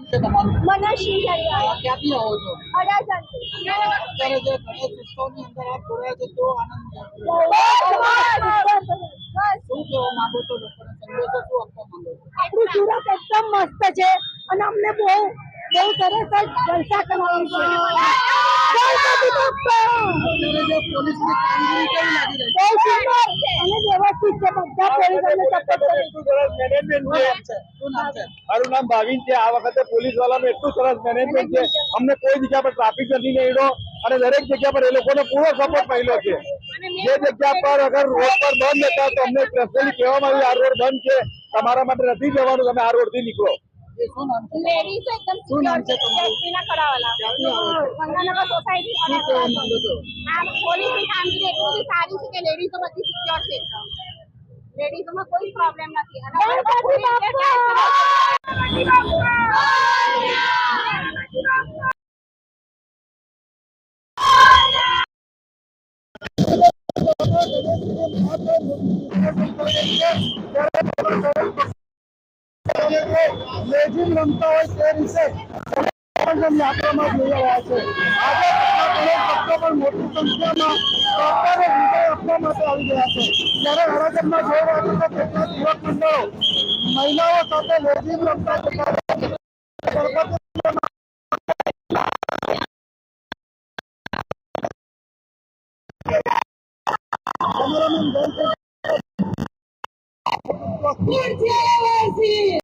છે તમારું? મનશ્રી જરિયા ક્યાંથી આવો છો? અડાજણથી. અત્યારે જે ગણેશ ઉત્સવની અંદર આપ જોડાયા છો કેવો આનંદ છે? શું કહેવા માંગો છો લોકોને? સંદેશો શું આપવા માંગો છો? આપણું સુરત એકદમ મસ્ત છે અને અમને બહુ સરસ જલસા કરવાનું છે. ગણપતિ બાપ્પા! અત્યારે જે પોલીસની કામગીરી કેવી લાગી રહી છે? બહુ સુંદર અને વ્યવસ્થિત છે. બધા પોલીસોને સપોર્ટ કરે છે. શું નામ છે? મારું નામ ભાવિન છે. આ વખતે પોલીસ વાળાનું એટલું સરસ મેનેજમેન્ટ છે. અમને કોઈ જગ્યા પર ટ્રાફિક નથી નડ્યો અને દરેક જગ્યા પર એ લોકોને પૂરો સપોર્ટ મળ્યો છે. જે જગ્યા પર અગર રોડ પર બંધ હતા તો અમને પર્સનલી કહેવામાં આવ્યું આ રોડ બંધ છે, તમારા માટે નથી જવાનું, તમે આ રોડ થી નીકળો. શું નામ છે? લેડીઝ એકદમ શું નામ છે તમારું? સેફટીના કરાવેલા. ક્યાંથી આવો છો? ગંગાનગર સોસાયટી. શું કહેવા માંગો છો? આ પોલીસની કામગીરી એટલી બધી સારી છે કે લેડીઝો બધી સિક્યોર છે. લેડીઝોમાં કોઈ પ્રોબ્લેમ નથી. અને લેઝિમ રમતા હોય તે રીતે યાત્રામાં જઈ રહ્યા છે. આજે ભક્તો પણ મોટી સંખ્યામાં સરકારે વિજય આપવા માટે આવી ગયા છે. ત્યારે હરાજનમાં જોઈ રહ્યા છે કેટલાક યુવક મંડળો મહિલાઓ સાથે લેઝિમ રમતા